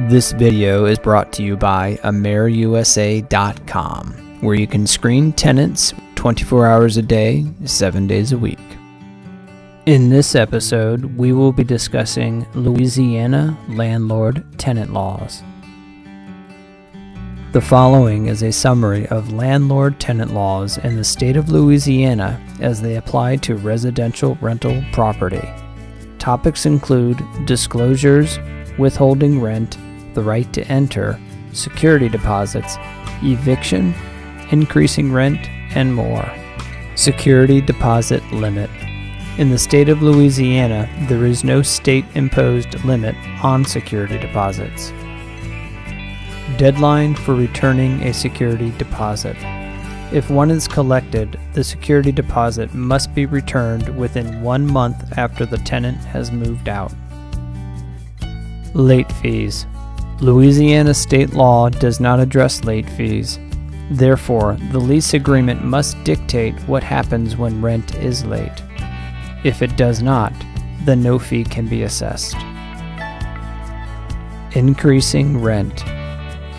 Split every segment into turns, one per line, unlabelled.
This video is brought to you by AmeriUSA.com, where you can screen tenants 24 hours a day, 7 days a week. In this episode, we will be discussing Louisiana Landlord Tenant laws. The following is a summary of landlord tenant laws in the state of Louisiana as they apply to residential rental property. Topics include disclosures, withholding rent, the right to enter, security deposits, eviction, increasing rent, and more. Security deposit limit. In the state of Louisiana, there is no state-imposed limit on security deposits. Deadline for returning a security deposit. If one is collected, the security deposit must be returned within 1 month after the tenant has moved out. Late fees. Louisiana state law does not address late fees. Therefore, the lease agreement must dictate what happens when rent is late. If it does not, then no fee can be assessed. Increasing rent.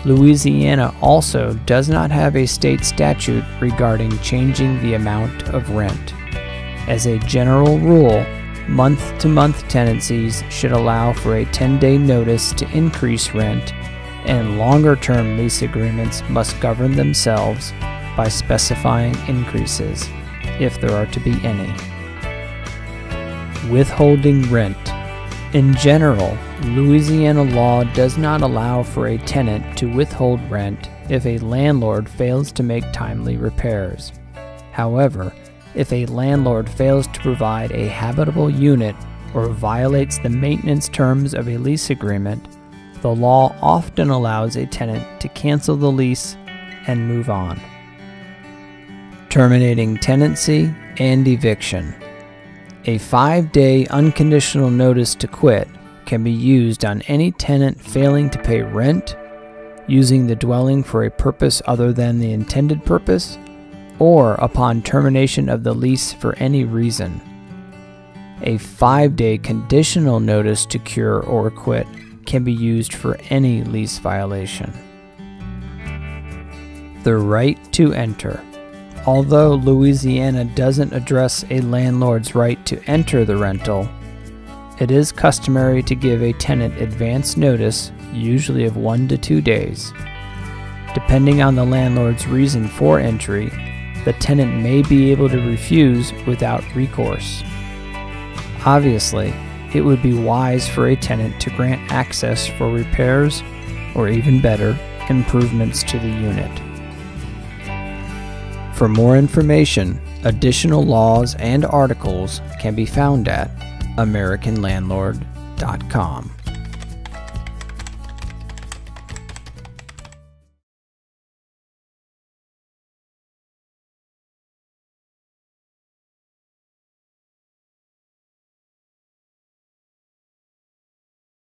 Louisiana also does not have a state statute regarding changing the amount of rent. As a general rule, month-to-month tenancies should allow for a 10-day notice to increase rent, and longer-term lease agreements must govern themselves by specifying increases, if there are to be any. Withholding rent. In general, Louisiana law does not allow for a tenant to withhold rent if a landlord fails to make timely repairs. However, if a landlord fails to provide a habitable unit or violates the maintenance terms of a lease agreement, the law often allows a tenant to cancel the lease and move on. Terminating tenancy and eviction. A 5-day unconditional notice to quit can be used on any tenant failing to pay rent, using the dwelling for a purpose other than the intended purpose, or upon termination of the lease for any reason. A 5-day conditional notice to cure or quit can be used for any lease violation. The right to enter. Although Louisiana doesn't address a landlord's right to enter the rental, it is customary to give a tenant advance notice, usually of 1 to 2 days. Depending on the landlord's reason for entry, the tenant may be able to refuse without recourse. Obviously, it would be wise for a tenant to grant access for repairs, or even better, improvements to the unit. For more information, additional laws and articles can be found at AmericanLandlord.com.